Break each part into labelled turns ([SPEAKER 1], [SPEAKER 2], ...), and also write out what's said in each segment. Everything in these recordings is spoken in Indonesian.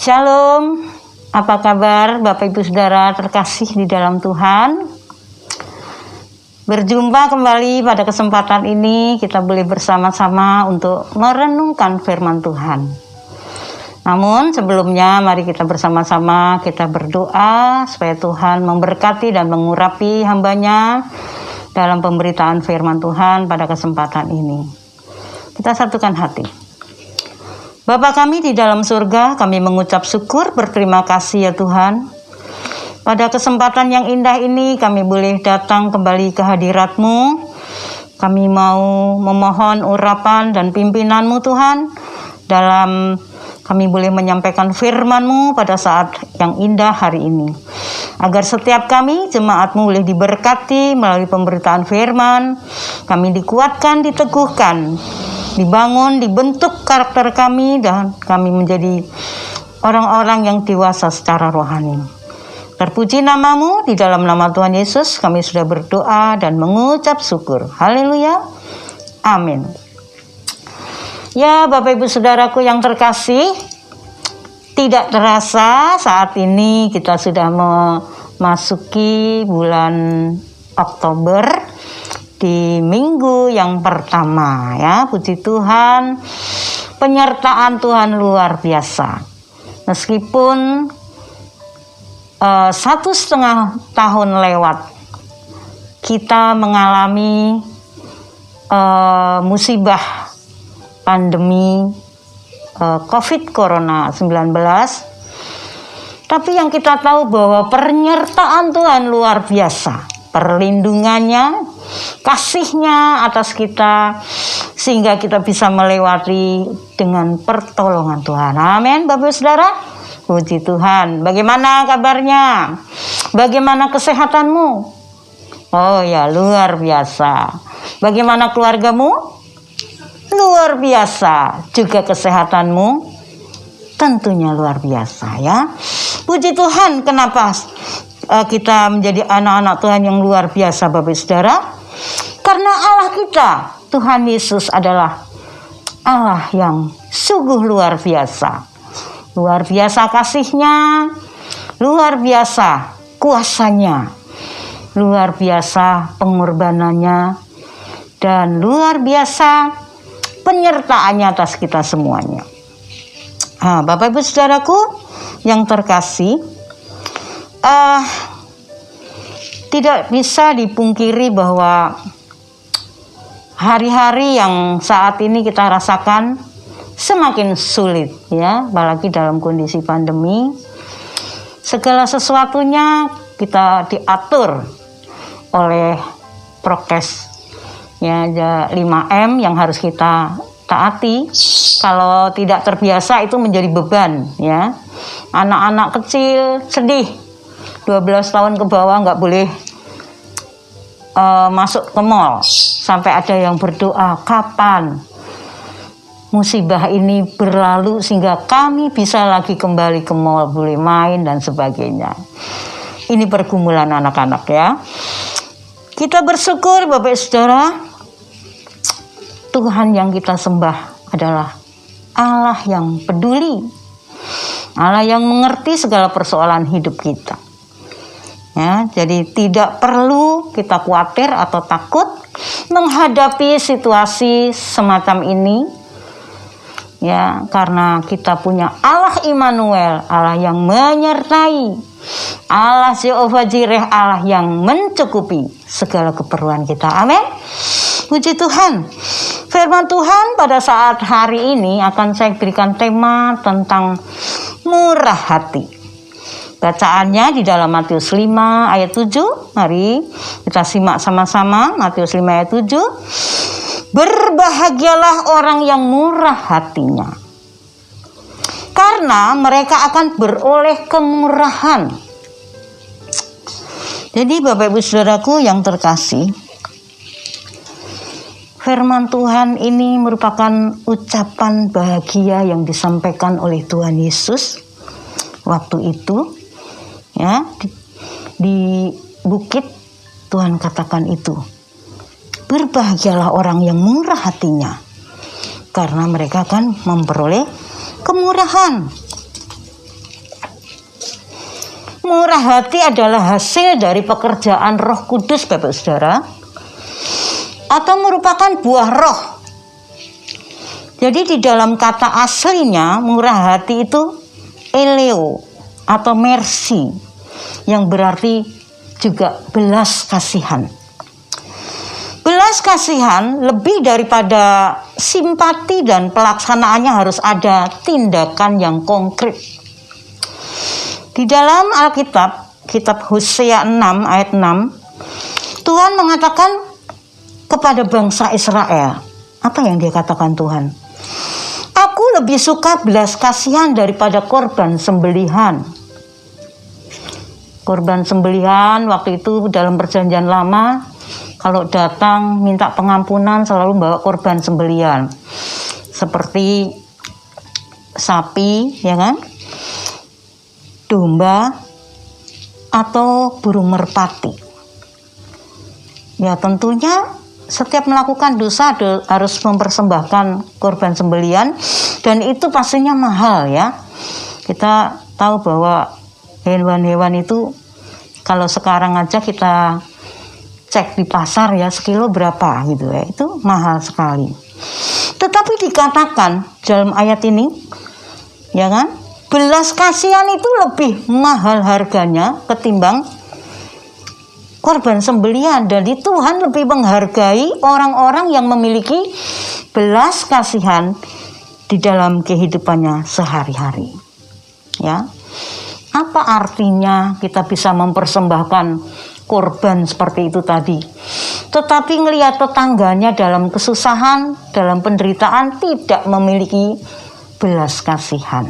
[SPEAKER 1] Shalom, apa kabar Bapak Ibu Saudara terkasih di dalam Tuhan? Berjumpa kembali pada kesempatan ini, kita boleh bersama-sama untuk merenungkan firman Tuhan. Namun sebelumnya mari kita bersama-sama kita berdoa supaya Tuhan memberkati dan mengurapi hamba-Nya dalam pemberitaan firman Tuhan pada kesempatan ini. Kita satukan hati. Bapa kami di dalam surga, kami mengucap syukur, berterima kasih ya Tuhan. Pada kesempatan yang indah ini kami boleh datang kembali ke hadirat-Mu. Kami mau memohon urapan dan pimpinan-Mu Tuhan, dalam kami boleh menyampaikan firman-Mu pada saat yang indah hari ini. Agar setiap kami, jemaat-Mu boleh diberkati melalui pemberitaan firman, kami dikuatkan, diteguhkan, dibangun, dibentuk karakter kami, dan kami menjadi orang-orang yang dewasa secara rohani. Terpuji nama-Mu, di dalam nama Tuhan Yesus kami sudah berdoa dan mengucap syukur. Haleluya, amin. Ya Bapak Ibu Saudaraku yang terkasih, tidak terasa saat ini kita sudah memasuki bulan Oktober, di minggu yang pertama ya. Puji Tuhan, penyertaan Tuhan luar biasa. Meskipun 1,5 tahun lewat, kita mengalami musibah pandemi COVID Corona 19. Tapi yang kita tahu bahwa penyertaan Tuhan luar biasa, perlindungannya, kasih-Nya atas kita, sehingga kita bisa melewati dengan pertolongan Tuhan. Amin Bapak Saudara, puji Tuhan. Bagaimana kabarnya? Bagaimana kesehatanmu? Oh ya, luar biasa. Bagaimana keluargamu? Luar biasa. Juga kesehatanmu? Tentunya luar biasa ya. Puji Tuhan, kenapa kita menjadi anak-anak Tuhan yang luar biasa Bapak Saudara? Karena Allah kita, Tuhan Yesus adalah Allah yang sungguh luar biasa. Luar biasa kasih-Nya, luar biasa kuasa-Nya, luar biasa pengorbanannya, dan luar biasa penyertaannya atas kita semuanya. Bapak Ibu Saudaraku yang terkasih, tidak bisa dipungkiri bahwa hari-hari yang saat ini kita rasakan semakin sulit ya, apalagi dalam kondisi pandemi. Segala sesuatunya kita diatur oleh prokes ya, 5M yang harus kita taati. Kalau tidak terbiasa itu menjadi beban ya. Anak-anak kecil sedih, 12 tahun ke bawah nggak boleh masuk ke mall. Sampai ada yang berdoa, kapan musibah ini berlalu sehingga kami bisa lagi kembali ke mall, boleh main dan sebagainya. Ini pergumulan anak-anak ya. Kita bersyukur Bapak Saudara, Tuhan yang kita sembah adalah Allah yang peduli, Allah yang mengerti segala persoalan hidup kita. Ya, jadi tidak perlu kita khawatir atau takut menghadapi situasi semacam ini. Ya, karena kita punya Allah Immanuel, Allah yang menyertai, Allah Jehovah Jireh, Allah yang mencukupi segala keperluan kita. Amin. Puji Tuhan. Firman Tuhan pada saat hari ini akan saya berikan tema tentang murah hati. Bacaannya di dalam Matius 5 ayat 7. Mari kita simak sama-sama Matius 5 ayat 7. Berbahagialah orang yang murah hatinya, karena mereka akan beroleh kemurahan. Jadi Bapak Ibu Saudaraku yang terkasih, firman Tuhan ini merupakan ucapan bahagia yang disampaikan oleh Tuhan Yesus waktu itu. Ya, di bukit Tuhan katakan itu, berbahagialah orang yang murah hatinya, karena mereka akan memperoleh kemurahan. Murah hati adalah hasil dari pekerjaan Roh Kudus, Bapak Saudara, atau merupakan buah roh. Jadi di dalam kata aslinya murah hati itu eleo atau mercy, yang berarti juga belas kasihan. Belas kasihan lebih daripada simpati dan pelaksanaannya harus ada tindakan yang konkret. Di dalam Alkitab, kitab Hosea 6 ayat 6, Tuhan mengatakan kepada bangsa Israel, apa yang dia katakan Tuhan? Aku lebih suka belas kasihan daripada korban sembelihan. Korban sembelihan waktu itu dalam perjanjian lama, kalau datang minta pengampunan selalu bawa korban sembelihan. Seperti sapi, ya kan? Domba atau burung merpati. Ya tentunya setiap melakukan dosa harus mempersembahkan korban sembelihan, dan itu pastinya mahal ya. Kita tahu bahwa hewan-hewan itu kalau sekarang aja kita cek di pasar ya, sekilo berapa gitu ya, itu mahal sekali. Tetapi dikatakan dalam ayat ini, ya kan, belas kasihan itu lebih mahal harganya ketimbang korban sembelihan. Jadi Tuhan lebih menghargai orang-orang yang memiliki belas kasihan di dalam kehidupannya sehari-hari. Ya, apa artinya kita bisa mempersembahkan korban seperti itu tadi, tetapi ngelihat tetangganya dalam kesusahan, dalam penderitaan, tidak memiliki belas kasihan,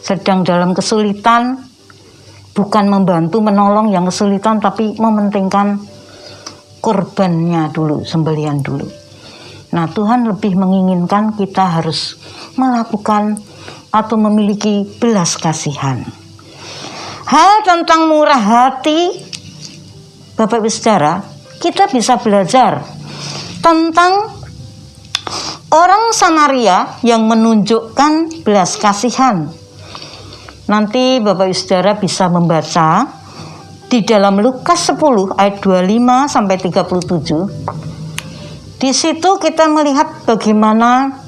[SPEAKER 1] sedang dalam kesulitan, bukan membantu menolong yang kesulitan, tapi mementingkan korbannya dulu, sembelihan dulu. Nah, Tuhan lebih menginginkan kita harus melakukan atau memiliki belas kasihan. Hal tentang murah hati, Bapak Ibu Saudara, kita bisa belajar tentang orang Samaria yang menunjukkan belas kasihan. Nanti Bapak Ibu Saudara bisa membaca di dalam Lukas 10 ayat 25 sampai 37. Di situ kita melihat bagaimana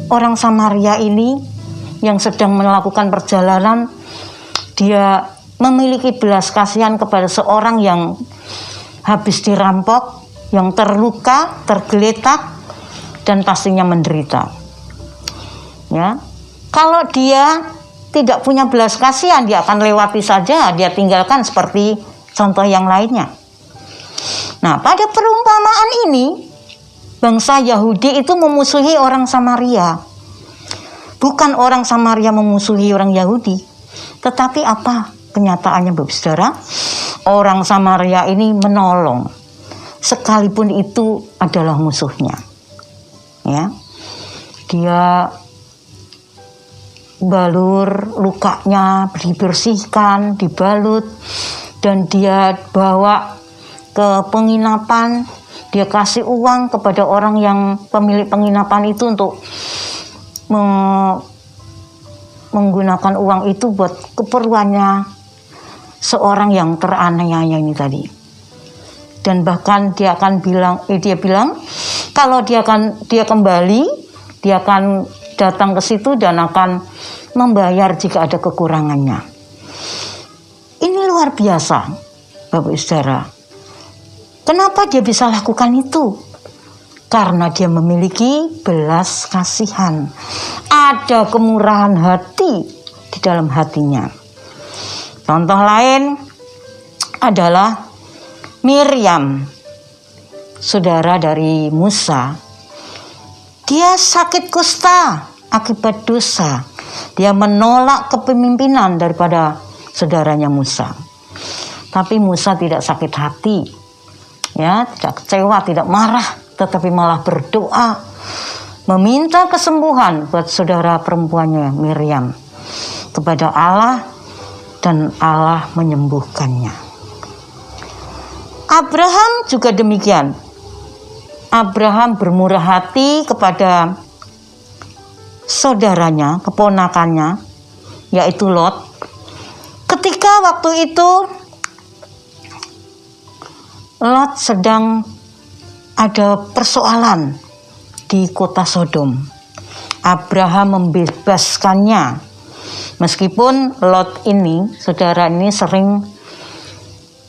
[SPEAKER 1] orang Samaria ini yang sedang melakukan perjalanan, dia memiliki belas kasihan kepada seorang yang habis dirampok, yang terluka, tergeletak, dan pastinya menderita. Ya, kalau dia tidak punya belas kasihan, dia akan lewati saja, dia tinggalkan seperti contoh yang lainnya. Nah, pada perumpamaan ini, bangsa Yahudi itu memusuhi orang Samaria. Bukan orang Samaria memusuhi orang Yahudi, tetapi apa kenyataannya, Bapak Saudara? Orang Samaria ini menolong, sekalipun itu adalah musuhnya. Ya, dia balur lukanya, dibersihkan, dibalut, dan dia bawa ke penginapan. Dia kasih uang kepada orang yang pemilik penginapan itu untuk menggunakan uang itu buat keperluannya seorang yang teraniaya ini tadi. Dan bahkan dia akan bilang, dia bilang kalau dia kembali, dia akan datang ke situ dan akan membayar jika ada kekurangannya. Ini luar biasa, Bapak Saudara. Kenapa dia bisa lakukan itu? Karena dia memiliki belas kasihan. Ada kemurahan hati di dalam hatinya. Contoh lain adalah Miriam, saudara dari Musa. Dia sakit kusta akibat dosa. Dia menolak kepemimpinan daripada saudaranya Musa. Tapi Musa tidak sakit hati. Ya, tidak kecewa, tidak marah, tetapi malah berdoa meminta kesembuhan buat saudara perempuannya Miriam kepada Allah, dan Allah menyembuhkannya. Abraham juga demikian. Abraham bermurah hati kepada saudaranya, keponakannya, yaitu Lot. Ketika waktu itu Lot sedang ada persoalan di kota Sodom. Abraham membebaskannya. Meskipun Lot ini, saudara ini sering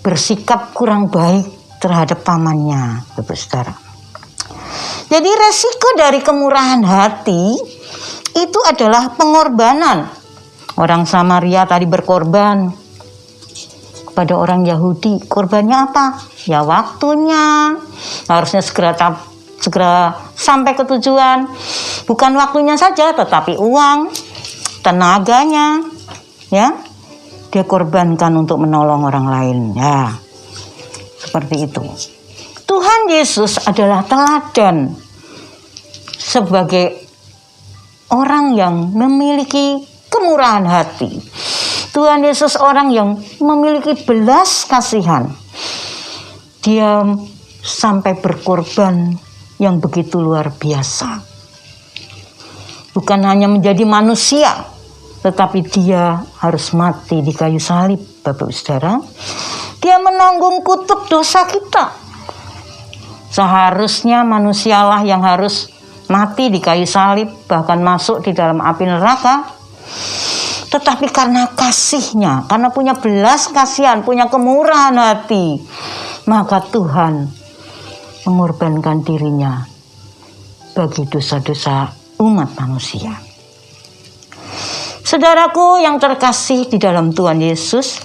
[SPEAKER 1] bersikap kurang baik terhadap pamannya, Bapak Saudara. Jadi resiko dari kemurahan hati itu adalah pengorbanan. Orang Samaria tadi berkorban kepada orang Yahudi. Korbannya apa? Ya waktunya. Harusnya segera sampai ke tujuan. Bukan waktunya saja, tetapi uang, tenaganya, ya, dia korbankan untuk menolong orang lain. Ya, seperti itu. Tuhan Yesus adalah teladan sebagai orang yang memiliki kemurahan hati. Tuhan Yesus orang yang memiliki belas kasihan. Dia sampai berkorban yang begitu luar biasa. Bukan hanya menjadi manusia, tetapi dia harus mati di kayu salib, Bapak Saudara. Dia menanggung kutuk dosa kita. Seharusnya manusialah yang harus mati di kayu salib, bahkan masuk di dalam api neraka. Tetapi karena kasihnya, karena punya belas kasihan, punya kemurahan hati, maka Tuhan mengorbankan dirinya bagi dosa-dosa umat manusia. Saudaraku yang terkasih di dalam Tuhan Yesus,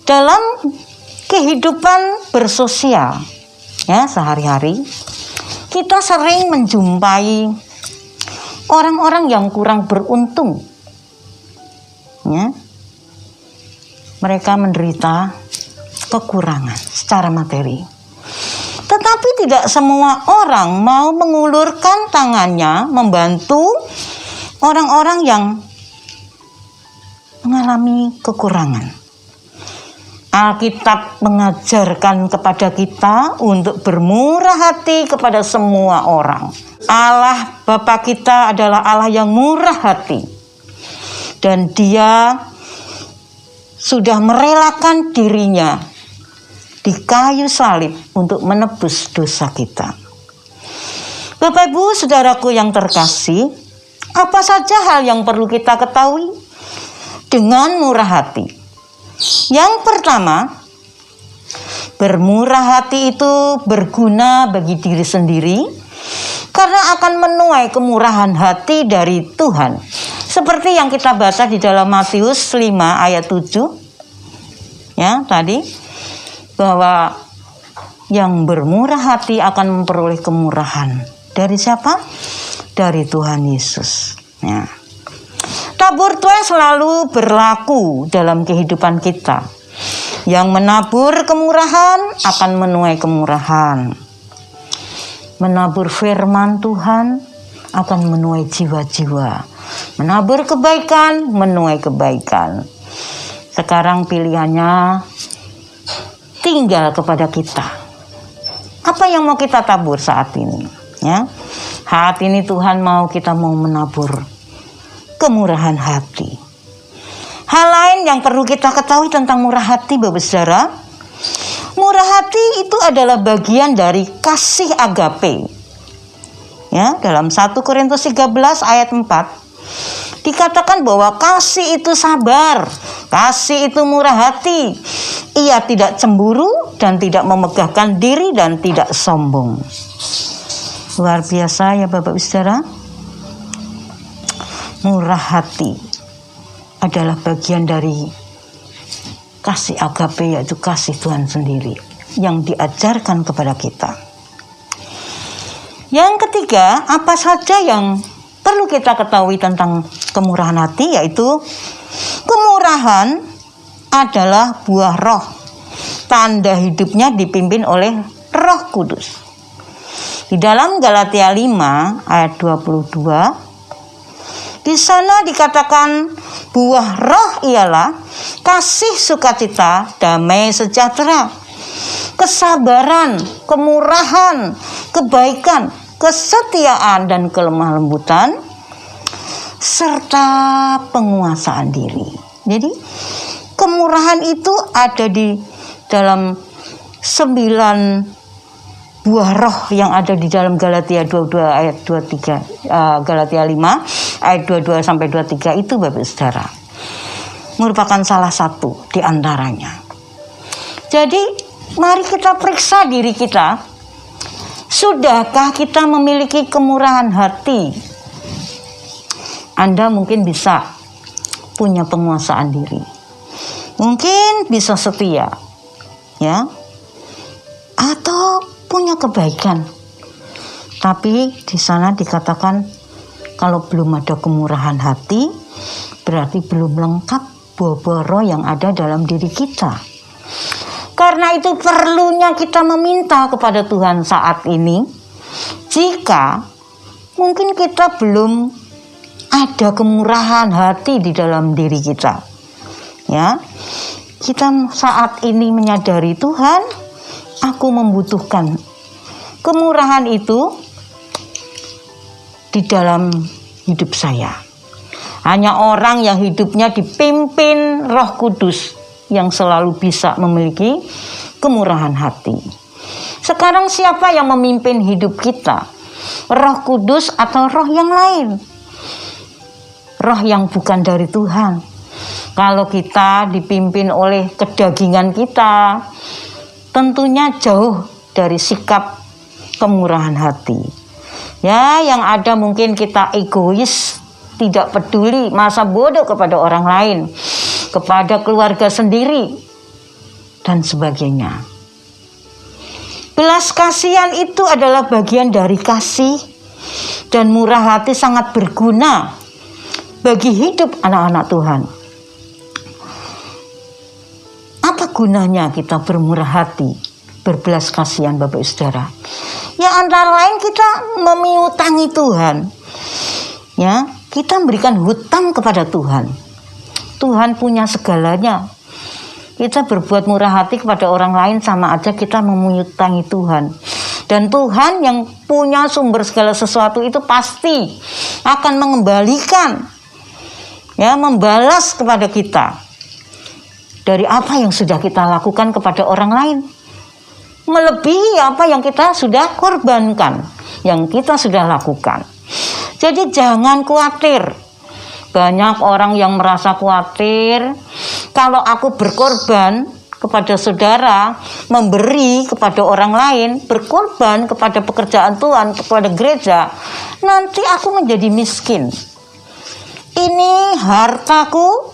[SPEAKER 1] dalam kehidupan bersosial, ya, sehari-hari, kita sering menjumpai orang-orang yang kurang beruntung. Ya, mereka menderita kekurangan secara materi. Tetapi tidak semua orang mau mengulurkan tangannya membantu orang-orang yang mengalami kekurangan. Alkitab mengajarkan kepada kita untuk bermurah hati kepada semua orang. Allah Bapa kita adalah Allah yang murah hati. Dan dia sudah merelakan dirinya di kayu salib untuk menebus dosa kita. Bapak Ibu saudaraku yang terkasih, apa saja hal yang perlu kita ketahui dengan murah hati? Yang pertama, bermurah hati itu berguna bagi diri sendiri karena akan menuai kemurahan hati dari Tuhan. Seperti yang kita baca di dalam Matius 5 ayat 7. Ya, tadi bahwa yang bermurah hati akan memperoleh kemurahan. Dari siapa? Dari Tuhan Yesus. Ya. Tabur tuai selalu berlaku dalam kehidupan kita. Yang menabur kemurahan akan menuai kemurahan. Menabur firman Tuhan akan menuai jiwa-jiwa. Menabur kebaikan, menuai kebaikan. Sekarang pilihannya tinggal kepada kita. Apa yang mau kita tabur saat ini? Ya, saat ini Tuhan mau kita menabur kemurahan hati. Hal lain yang perlu kita ketahui tentang murah hati, Bapak Saudara, murah hati itu adalah bagian dari kasih agape. Ya, dalam 1 Korintus 13 ayat 4 dikatakan bahwa kasih itu sabar, kasih itu murah hati. Ia tidak cemburu dan tidak memegahkan diri dan tidak sombong. Luar biasa ya Bapak Ibu Saudara. Murah hati adalah bagian dari kasih agape, yaitu kasih Tuhan sendiri yang diajarkan kepada kita. Yang ketiga, apa saja yang perlu kita ketahui tentang kemurahan hati, yaitu kemurahan adalah buah roh. Tanda hidupnya dipimpin oleh Roh Kudus. Di dalam Galatia 5 ayat 22, di sana dikatakan buah roh ialah kasih, sukacita, damai sejahtera, kesabaran, kemurahan, kebaikan, kesetiaan dan kelemah lembutan, serta penguasaan diri. Jadi kemurahan itu ada di dalam 9 buah roh yang ada di dalam Galatia 22 ayat 23, Galatia 5 ayat 22 sampai 23 itu Bapak Saudara merupakan salah satu di antaranya. Jadi mari kita periksa diri kita. Sudahkah kita memiliki kemurahan hati? Anda mungkin bisa punya penguasaan diri. Mungkin bisa setia, ya. Atau punya kebaikan. Tapi di sana dikatakan kalau belum ada kemurahan hati, berarti belum lengkap buah-buah roh yang ada dalam diri kita. Karena itu perlunya kita meminta kepada Tuhan saat ini. Jika mungkin kita belum ada kemurahan hati di dalam diri kita, ya, kita saat ini menyadari Tuhan, aku membutuhkan kemurahan itu di dalam hidup saya. Hanya orang yang hidupnya dipimpin Roh Kudus yang selalu bisa memiliki kemurahan hati. Sekarang siapa yang memimpin hidup kita? Roh Kudus atau roh yang lain? Roh yang bukan dari Tuhan. Kalau kita dipimpin oleh kedagingan kita, tentunya jauh dari sikap kemurahan hati. Ya, yang ada mungkin kita egois, tidak peduli, masa bodoh kepada orang lain, kepada keluarga sendiri, dan sebagainya. Belas kasihan itu adalah bagian dari kasih, dan murah hati sangat berguna bagi hidup anak-anak Tuhan. Apa gunanya kita bermurah hati, berbelas kasihan Bapak Saudara? Ya antara lain kita memiutangi Tuhan. Ya, kita memberikan hutang kepada Tuhan. Tuhan punya segalanya. Kita berbuat murah hati kepada orang lain sama aja kita memiutangi Tuhan. Dan Tuhan yang punya sumber segala sesuatu itu pasti akan mengembalikan, ya, membalas kepada kita dari apa yang sudah kita lakukan kepada orang lain, melebihi apa yang kita sudah korbankan, yang kita sudah lakukan. Jadi jangan khawatir. Banyak orang yang merasa khawatir kalau aku berkorban kepada saudara, memberi kepada orang lain, berkorban kepada pekerjaan Tuhan, kepada gereja, nanti aku menjadi miskin. Ini hartaku,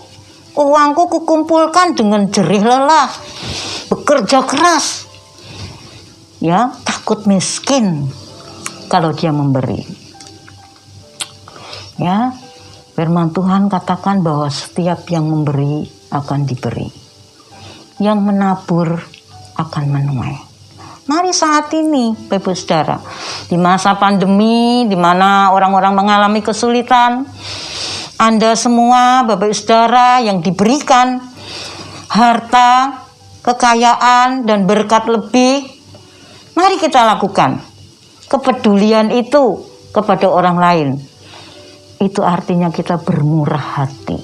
[SPEAKER 1] uangku kukumpulkan dengan jerih lelah, bekerja keras. Ya, takut miskin kalau dia memberi. Ya, firman Tuhan katakan bahwa setiap yang memberi akan diberi, yang menabur akan menuai. Mari saat ini, Bapak Saudara, di masa pandemi, di mana orang-orang mengalami kesulitan, Anda semua, Bapak Saudara, yang diberikan harta, kekayaan, dan berkat lebih, mari kita lakukan kepedulian itu kepada orang lain. Itu artinya kita bermurah hati.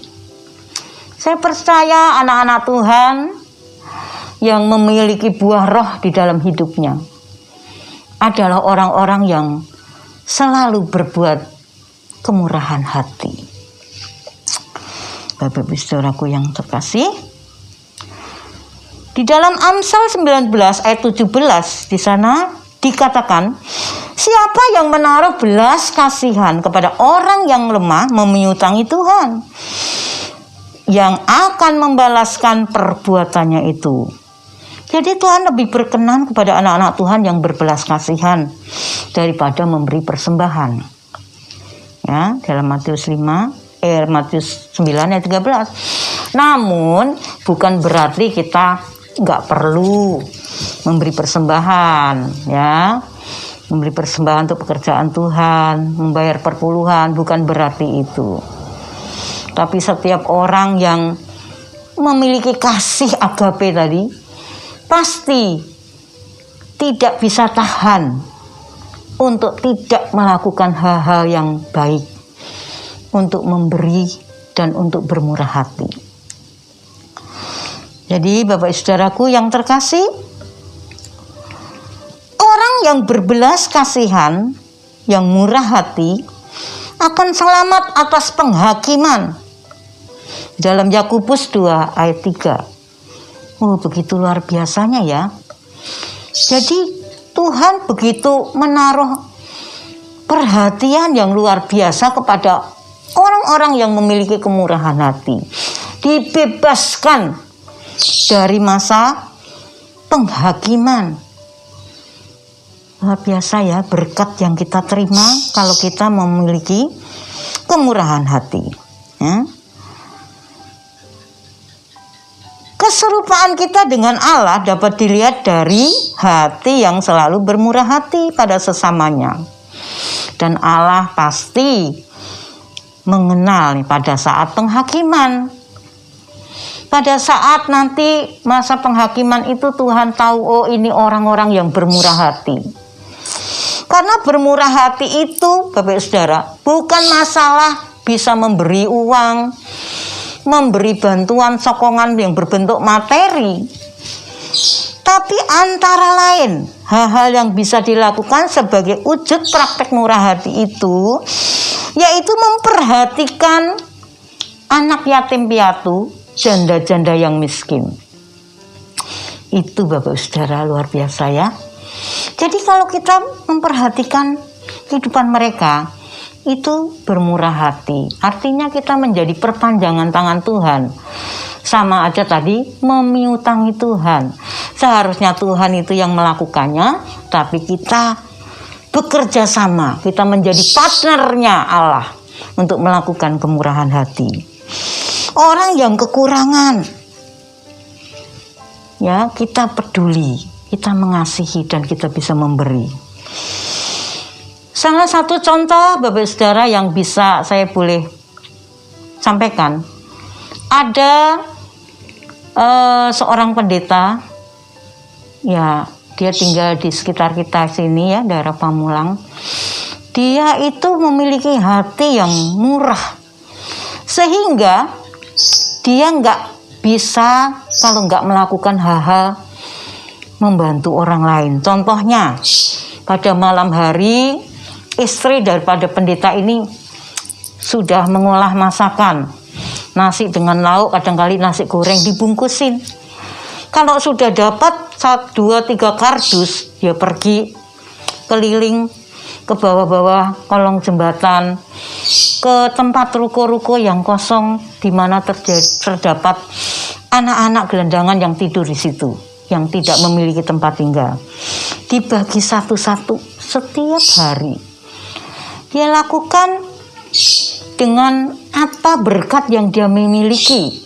[SPEAKER 1] Saya percaya anak-anak Tuhan yang memiliki buah roh di dalam hidupnya adalah orang-orang yang selalu berbuat kemurahan hati. Bapak-Ibu Saudaraku yang terkasih, di dalam Amsal 19 ayat 17 di sana dikatakan, siapa yang menaruh belas kasihan kepada orang yang lemah memiutangi Tuhan, yang akan membalaskan perbuatannya itu. Jadi Tuhan lebih berkenan kepada anak-anak Tuhan yang berbelas kasihan daripada memberi persembahan. Ya, dalam Matius 9 ayat 13. Namun bukan berarti kita nggak perlu memberi persembahan, ya. Memberi persembahan untuk pekerjaan Tuhan, membayar perpuluhan, bukan berarti itu. Tapi setiap orang yang memiliki kasih agape tadi, pasti tidak bisa tahan untuk tidak melakukan hal-hal yang baik, untuk memberi dan untuk bermurah hati. Jadi Bapak Saudaraku yang terkasih, orang yang berbelas kasihan, yang murah hati, akan selamat atas penghakiman. Dalam Yakobus 2 ayat 3. Begitu luar biasanya ya. Jadi Tuhan begitu menaruh perhatian yang luar biasa kepada orang-orang yang memiliki kemurahan hati. Dibebaskan dari masa penghakiman. Luar biasa ya berkat yang kita terima kalau kita memiliki kemurahan hati. Ya. Keserupaan kita dengan Allah dapat dilihat dari hati yang selalu bermurah hati pada sesamanya. Dan Allah pasti mengenal pada saat penghakiman. Pada saat nanti masa penghakiman itu Tuhan tahu, oh ini orang-orang yang bermurah hati. Karena bermurah hati itu, Bapak Saudara, bukan masalah bisa memberi uang, memberi bantuan sokongan yang berbentuk materi, tapi antara lain hal-hal yang bisa dilakukan sebagai wujud praktek murah hati itu, yaitu memperhatikan anak yatim piatu, janda-janda yang miskin. Itu Bapak Saudara luar biasa ya. Jadi kalau kita memperhatikan kehidupan mereka, itu bermurah hati. Artinya kita menjadi perpanjangan tangan Tuhan. Sama aja tadi memiutangi Tuhan. Seharusnya Tuhan itu yang melakukannya, tapi kita bekerja sama. Kita menjadi partnernya Allah untuk melakukan kemurahan hati. Orang yang kekurangan, ya kita peduli, kita mengasihi dan kita bisa memberi. Salah satu contoh Bapak Saudara yang bisa saya boleh sampaikan, ada seorang pendeta, ya dia tinggal di sekitar kita sini ya, daerah Pamulang. Dia itu memiliki hati yang murah, sehingga dia nggak bisa kalau nggak melakukan hal-hal membantu orang lain. Contohnya pada malam hari, istri daripada pendeta ini sudah mengolah masakan, nasi dengan lauk, kadang-kali nasi goreng dibungkusin. Kalau sudah dapat 2-3 kardus, dia pergi keliling ke bawah-bawah kolong jembatan, ke tempat ruko-ruko yang kosong di mana terdapat anak-anak gelandangan yang tidur di situ, yang tidak memiliki tempat tinggal. Dibagi satu-satu setiap hari. Dia lakukan dengan apa berkat yang dia memiliki.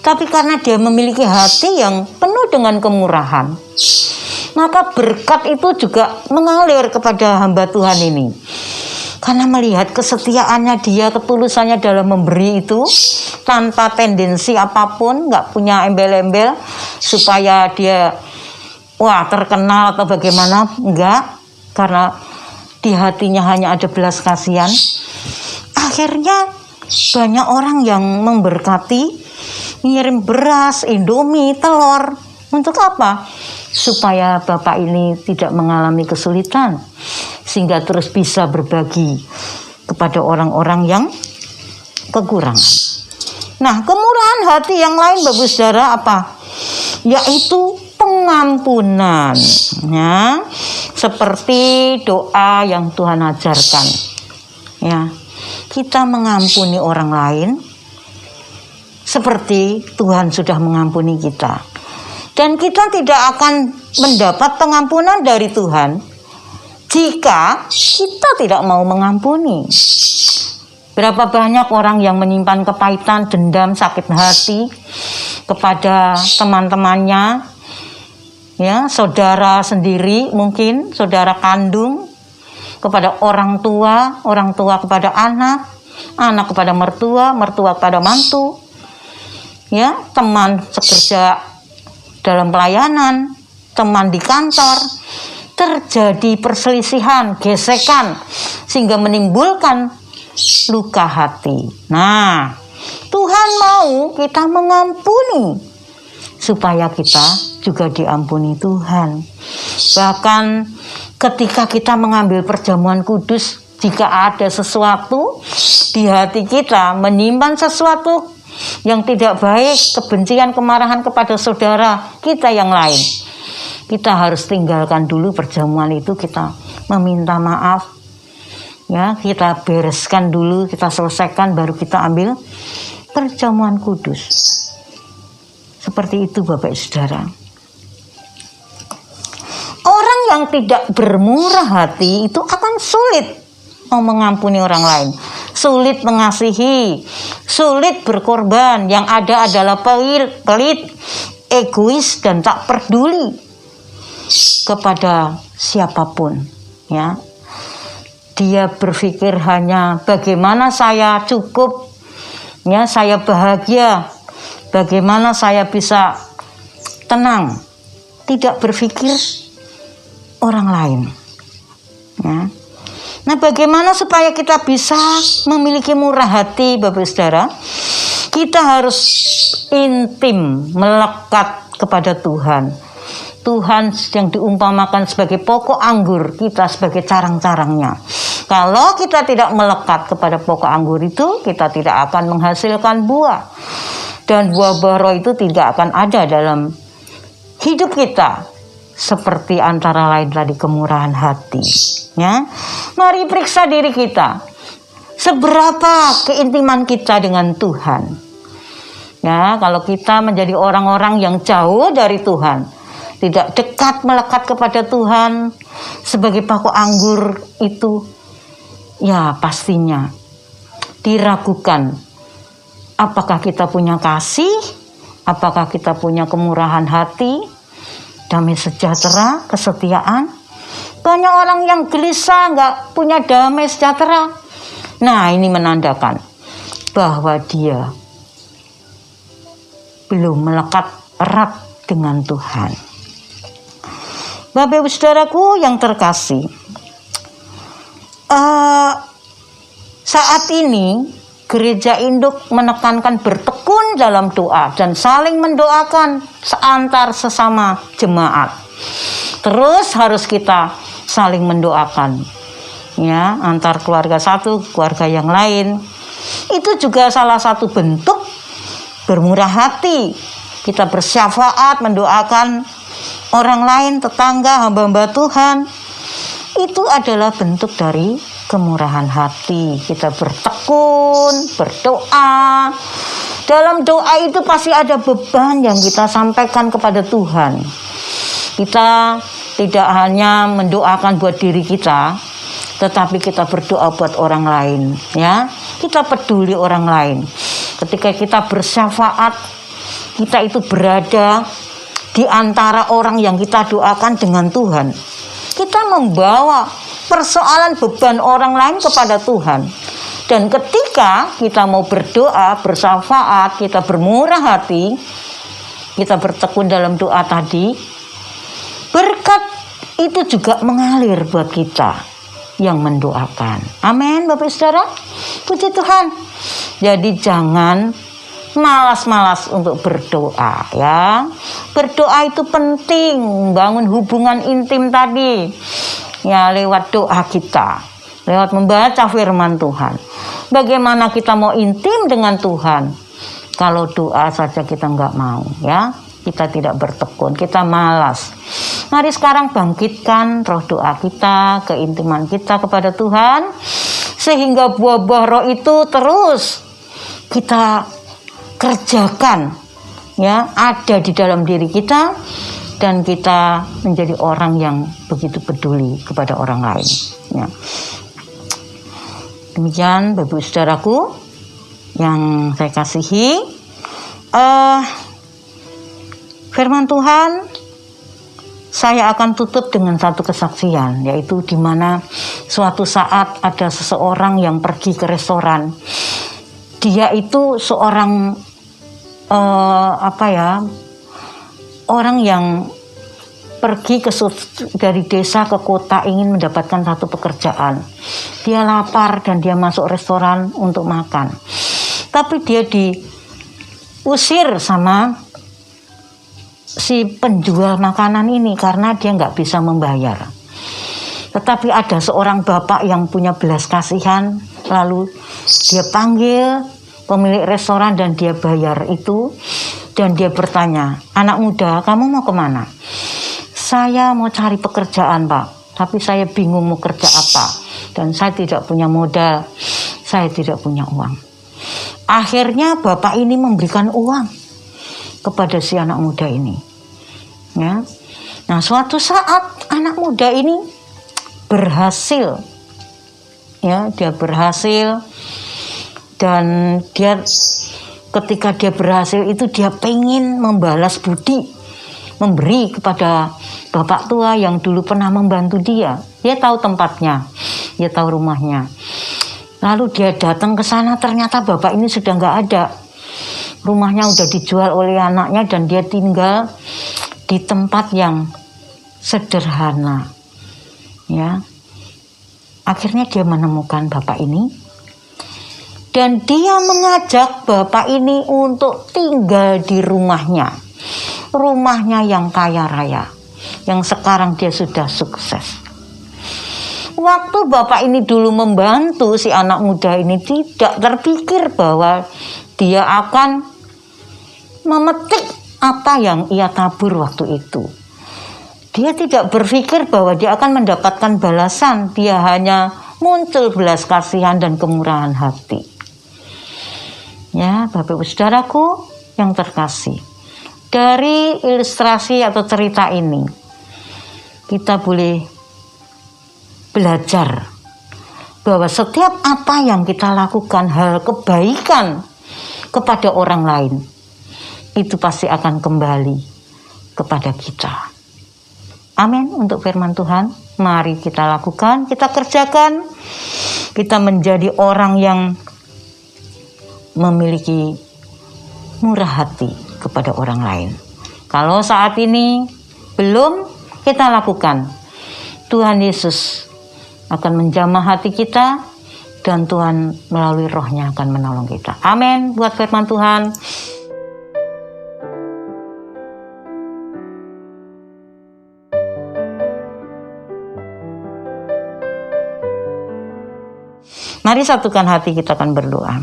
[SPEAKER 1] Tapi karena dia memiliki hati yang penuh dengan kemurahan, maka berkat itu juga mengalir kepada hamba Tuhan ini. Karena melihat kesetiaannya dia, ketulusannya dalam memberi itu, tanpa tendensi apapun, nggak punya embel-embel supaya dia terkenal atau bagaimana, enggak. Karena di hatinya hanya ada belas kasihan. Akhirnya banyak orang yang memberkati, ngirim beras, indomie, telur. Untuk apa? Supaya Bapak ini tidak mengalami kesulitan, sehingga terus bisa berbagi kepada orang-orang yang kekurangan. Nah, kemurahan hati yang lain Bapak Saudara apa? Yaitu pengampunan, ya, seperti doa yang Tuhan ajarkan, ya, kita mengampuni orang lain seperti Tuhan sudah mengampuni kita, dan kita tidak akan mendapat pengampunan dari Tuhan jika kita tidak mau mengampuni. Berapa banyak orang yang menyimpan kepahitan, dendam, sakit hati kepada teman-temannya, ya, saudara sendiri, mungkin saudara kandung, kepada orang tua kepada anak, anak kepada mertua, mertua kepada mantu, ya, teman sekerja dalam pelayanan, teman di kantor. Terjadi perselisihan, gesekan, sehingga menimbulkan luka hati. Nah, Tuhan mau kita mengampuni supaya kita juga diampuni Tuhan. Bahkan ketika kita mengambil perjamuan kudus, jika ada sesuatu di hati kita menyimpan sesuatu yang tidak baik, kebencian, kemarahan kepada saudara kita yang lain, kita harus tinggalkan dulu perjamuan itu, kita meminta maaf, ya, kita bereskan dulu, kita selesaikan, baru kita ambil perjamuan kudus. Seperti itu Bapak Saudara. Orang yang tidak bermurah hati itu akan sulit mau mengampuni orang lain, sulit mengasihi, sulit berkorban. Yang ada adalah pelit, egois, dan tak peduli kepada siapapun, ya. Dia berpikir hanya bagaimana saya cukup, ya, saya bahagia, bagaimana saya bisa tenang, tidak berpikir orang lain, ya. Nah, bagaimana supaya kita bisa memiliki murah hati, Bapak Saudara? Kita harus intim, melekat kepada Tuhan. Tuhan yang diumpamakan sebagai pokok anggur, kita sebagai carang-carangnya. Kalau kita tidak melekat kepada pokok anggur itu, kita tidak akan menghasilkan buah. Dan buah-buah roh itu tidak akan ada dalam hidup kita. Seperti antara lain tadi kemurahan hati, ya. Mari periksa diri kita, seberapa keintiman kita dengan Tuhan, ya. Kalau kita menjadi orang-orang yang jauh dari Tuhan, tidak dekat melekat kepada Tuhan sebagai pokok anggur itu, ya pastinya diragukan apakah kita punya kasih, apakah kita punya kemurahan hati, damai sejahtera, kesetiaan. Banyak orang yang gelisah, nggak punya damai sejahtera. Nah, ini menandakan bahwa dia belum melekat erat dengan Tuhan. Bapak Ibu Saudaraku yang terkasih, saat ini Gereja Induk menekankan bertekun dalam doa dan saling mendoakan antar sesama jemaat. Terus harus kita saling mendoakan, ya, antar keluarga satu, keluarga yang lain. Itu juga salah satu bentuk bermurah hati. Kita bersyafaat mendoakan orang lain, tetangga, hamba-hamba Tuhan. Itu adalah bentuk dari kemurahan hati. Kita bertekun, berdoa. Dalam doa itu pasti ada beban yang kita sampaikan kepada Tuhan. Kita tidak hanya mendoakan buat diri kita, tetapi kita berdoa buat orang lain, ya. Kita peduli orang lain. Ketika kita bersyafaat, kita itu berada di antara orang yang kita doakan dengan Tuhan. Kita membawa persoalan beban orang lain kepada Tuhan. Dan ketika kita mau berdoa, bersyafaat, kita bermurah hati, kita bertekun dalam doa tadi, berkat itu juga mengalir buat kita yang mendoakan. Amin, Bapak Saudara. Puji Tuhan. Jadi jangan malas-malas untuk berdoa, ya. Berdoa itu penting, bangun hubungan intim tadi, ya, lewat doa kita, lewat membaca firman Tuhan. Bagaimana kita mau intim dengan Tuhan kalau doa saja kita nggak mau, ya, kita tidak bertekun, kita malas. Mari sekarang bangkitkan roh doa kita, keintiman kita kepada Tuhan, sehingga buah-buah roh itu terus kita kerjakan, ya, ada di dalam diri kita, dan kita menjadi orang yang begitu peduli kepada orang lain, ya. Demikian Bapak Ibu Saudaraku yang saya kasihi, firman Tuhan saya akan tutup dengan satu kesaksian, yaitu di mana suatu saat ada seseorang yang pergi ke restoran. Dia itu seorang orang yang pergi dari desa ke kota ingin mendapatkan satu pekerjaan. Dia lapar dan dia masuk restoran untuk makan. Tapi dia diusir sama si penjual makanan ini karena dia nggak bisa membayar. Tetapi ada seorang bapak yang punya belas kasihan, lalu dia panggil pemilik restoran dan dia bayar itu. Dan dia bertanya, anak muda, kamu mau kemana? Saya mau cari pekerjaan, Pak. Tapi saya bingung mau kerja apa. Dan saya tidak punya modal. Saya tidak punya uang. Akhirnya bapak ini memberikan uang kepada si anak muda ini. Ya. Nah, suatu saat anak muda ini berhasil. Ya, dia berhasil. Dan dia ketika dia berhasil itu dia pengen membalas budi, memberi kepada bapak tua yang dulu pernah membantu dia. Dia tahu tempatnya, dia tahu rumahnya. Lalu dia datang ke sana, ternyata bapak ini sudah nggak ada. Rumahnya udah dijual oleh anaknya dan dia tinggal di tempat yang sederhana. Ya, akhirnya dia menemukan bapak ini. Dan dia mengajak bapak ini untuk tinggal di rumahnya. Rumahnya yang kaya raya. Yang sekarang dia sudah sukses. Waktu bapak ini dulu membantu si anak muda ini, tidak terpikir bahwa dia akan memetik apa yang ia tabur waktu itu. Dia tidak berpikir bahwa dia akan mendapatkan balasan. Dia hanya muncul belas kasihan dan kemurahan hati. Ya, Bapak Ibu Saudaraku yang terkasih, dari ilustrasi atau cerita ini kita boleh belajar bahwa setiap apa yang kita lakukan, hal kebaikan kepada orang lain, itu pasti akan kembali kepada kita. Amin. Untuk firman Tuhan, mari kita lakukan, kita kerjakan, kita menjadi orang yang memiliki murah hati kepada orang lain. Kalau saat ini belum kita lakukan, Tuhan Yesus akan menjamah hati kita dan Tuhan melalui rohnya akan menolong kita. Amin. Buat firman Tuhan. Mari satukan hati, kita akan berdoa.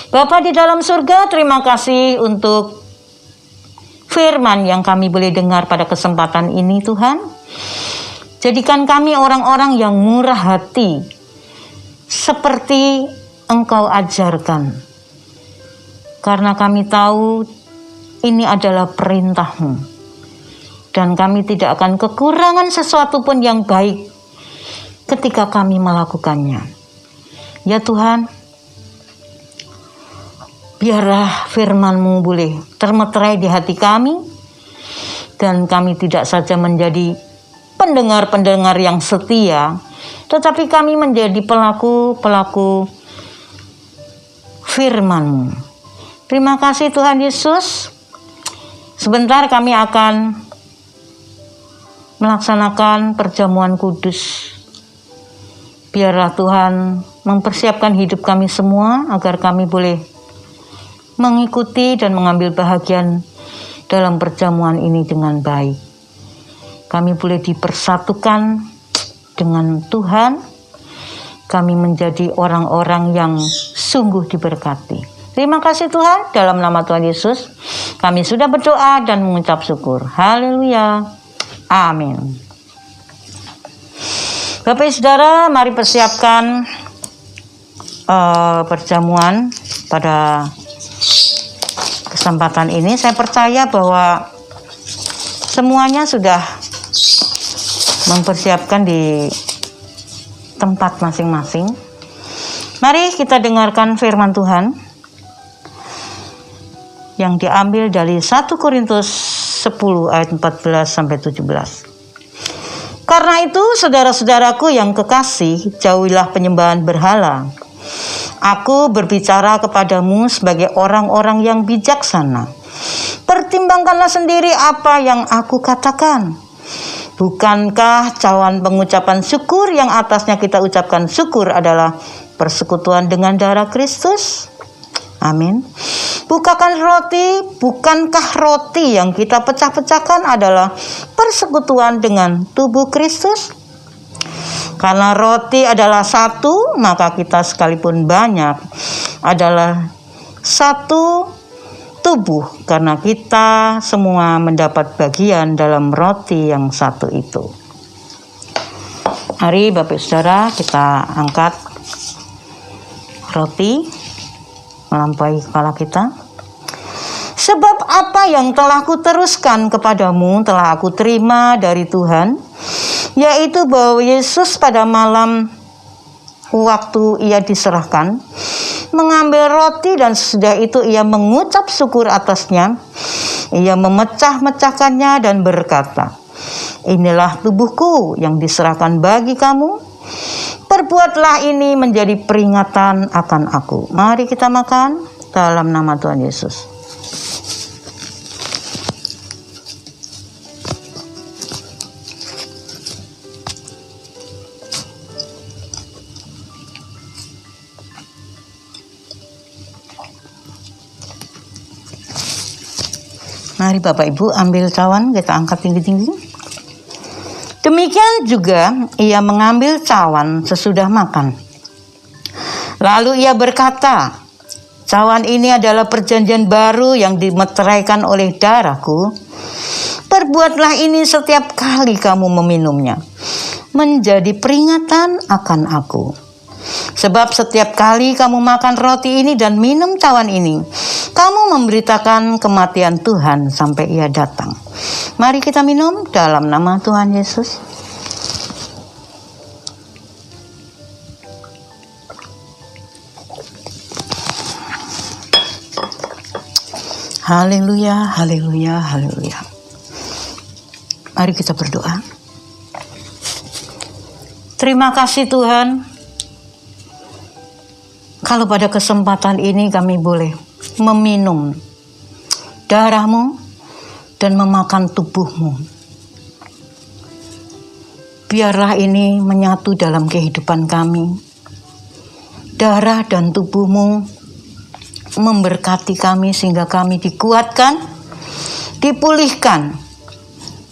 [SPEAKER 1] Bapa di dalam surga, terima kasih untuk firman yang kami boleh dengar pada kesempatan ini, Tuhan. Jadikan kami orang-orang yang murah hati, seperti Engkau ajarkan. Karena kami tahu ini adalah perintah-Mu. Dan kami tidak akan kekurangan sesuatu pun yang baik ketika kami melakukannya. Ya Tuhan, biarlah firman-Mu boleh termeterai di hati kami, dan kami tidak saja menjadi pendengar-pendengar yang setia, tetapi kami menjadi pelaku-pelaku firman-Mu. Terima kasih Tuhan Yesus. Sebentar kami akan melaksanakan perjamuan kudus. Biarlah Tuhan mempersiapkan hidup kami semua agar kami boleh mengikuti dan mengambil bahagian dalam perjamuan ini dengan baik. Kami boleh dipersatukan dengan Tuhan. Kami menjadi orang-orang yang sungguh diberkati. Terima kasih Tuhan, dalam nama Tuhan Yesus kami sudah berdoa dan mengucap syukur. Haleluya. Amin. Bapak Ibu Saudara, mari persiapkan perjamuan pada kesempatan ini. Saya percaya bahwa semuanya sudah mempersiapkan di tempat masing-masing. Mari kita dengarkan firman Tuhan yang diambil dari 1 Korintus 10 ayat 14 sampai 17. Karena itu, saudara-saudaraku yang kekasih, jauhilah penyembahan berhala. Aku berbicara kepadamu sebagai orang-orang yang bijaksana. Pertimbangkanlah sendiri apa yang aku katakan. Bukankah cawan pengucapan syukur yang atasnya kita ucapkan syukur adalah persekutuan dengan darah Kristus? Amin. Bukankah roti yang kita pecah-pecahkan adalah persekutuan dengan tubuh Kristus? Karena roti adalah satu, maka kita sekalipun banyak adalah satu tubuh, karena kita semua mendapat bagian dalam roti yang satu itu. Mari Bapak Saudara, kita angkat roti melampaui kepala kita. Sebab apa yang telah kuteruskan kepadamu telah aku terima dari Tuhan, yaitu bahwa Yesus pada malam waktu ia diserahkan mengambil roti, dan sesudah itu ia mengucap syukur atasnya. Ia memecah-mecahkannya dan berkata, inilah tubuhku yang diserahkan bagi kamu. Perbuatlah ini menjadi peringatan akan aku. Mari kita makan dalam nama Tuhan Yesus. Mari Bapak Ibu ambil cawan, kita angkat tinggi-tinggi. Demikian juga ia mengambil cawan sesudah makan. Lalu ia berkata, cawan ini adalah perjanjian baru yang dimeteraikan oleh darahku. Perbuatlah ini setiap kali kamu meminumnya, menjadi peringatan akan aku. Sebab setiap kali kamu makan roti ini dan minum cawan ini, kamu memberitakan kematian Tuhan sampai ia datang. Mari kita minum dalam nama Tuhan Yesus. Haleluya, haleluya, haleluya. Mari kita berdoa. Terima kasih Tuhan, kalau pada kesempatan ini kami boleh meminum darah-Mu dan memakan tubuh-Mu. Biarlah ini menyatu dalam kehidupan kami. Darah dan tubuh-Mu memberkati kami sehingga kami dikuatkan, dipulihkan,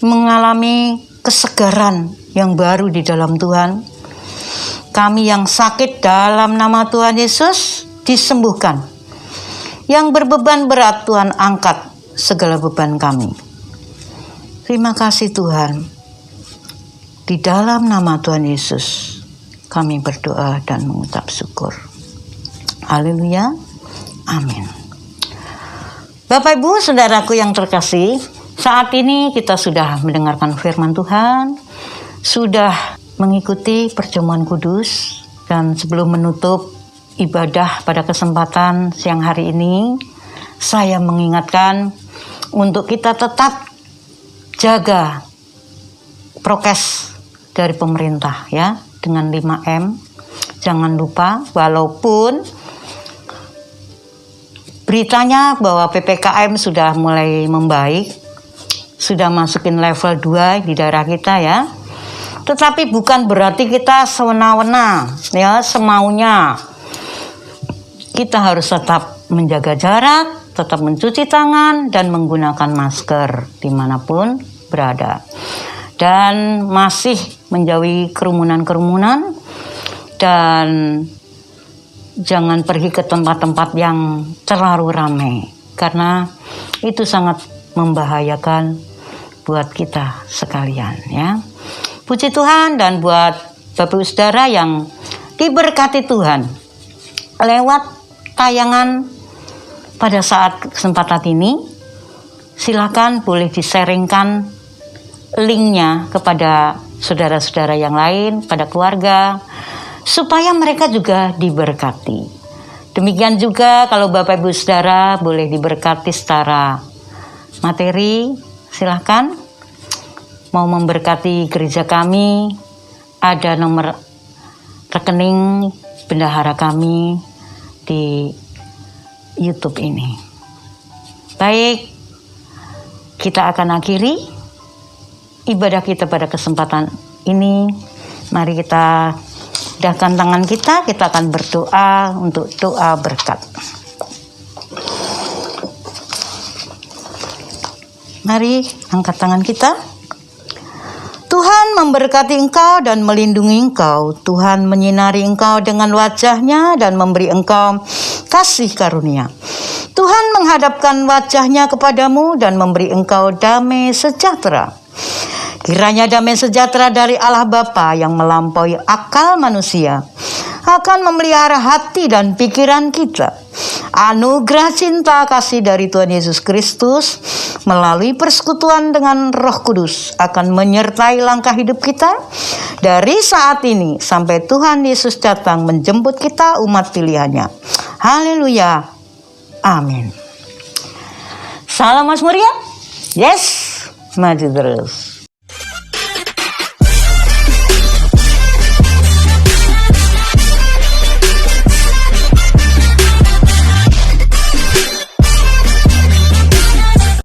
[SPEAKER 1] mengalami kesegaran yang baru di dalam Tuhan. Kami yang sakit dalam nama Tuhan Yesus disembuhkan. Yang berbeban berat Tuhan angkat segala beban kami. Terima kasih Tuhan. Di dalam nama Tuhan Yesus kami berdoa dan mengucap syukur. Haleluya. Amin. Bapak Ibu saudaraku yang terkasih, saat ini kita sudah mendengarkan firman Tuhan, sudah mengikuti perjamuan kudus, dan sebelum menutup ibadah pada kesempatan siang hari ini, saya mengingatkan untuk kita tetap jaga prokes dari pemerintah ya, dengan 5M. Jangan lupa, walaupun beritanya bahwa PPKM sudah mulai membaik, sudah masukin level 2 di daerah kita ya. Tetapi bukan berarti kita sewena-wena ya, semaunya. Kita harus tetap menjaga jarak, tetap mencuci tangan, dan menggunakan masker dimanapun berada. Dan masih menjauhi kerumunan-kerumunan, dan jangan pergi ke tempat-tempat yang terlalu ramai, karena itu sangat membahayakan buat kita sekalian ya. Puji Tuhan, dan buat Bapak Ibu Saudara yang diberkati Tuhan lewat tayangan pada saat kesempatan ini, silakan boleh di-sharingkan linknya kepada saudara-saudara yang lain, pada keluarga, supaya mereka juga diberkati. Demikian juga kalau Bapak Ibu Saudara boleh diberkati secara materi, silakan. Mau memberkati gereja kami, ada nomor rekening bendahara kami di YouTube ini. Baik, kita akan akhiri ibadah kita pada kesempatan ini. Mari kita dahkan tangan kita akan berdoa untuk doa berkat. Mari angkat tangan kita. Tuhan memberkati engkau dan melindungi engkau. Tuhan menyinari engkau dengan wajah-Nya dan memberi engkau kasih karunia. Tuhan menghadapkan wajah-Nya kepadamu dan memberi engkau damai sejahtera. Kiranya damai sejahtera dari Allah Bapa yang melampaui akal manusia akan memelihara hati dan pikiran kita. Anugerah cinta kasih dari Tuhan Yesus Kristus melalui persekutuan dengan Roh Kudus akan menyertai langkah hidup kita dari saat ini sampai Tuhan Yesus datang menjemput kita umat pilihannya. Haleluya. Amin. Salam Mazmur ya. Yes, maju terus.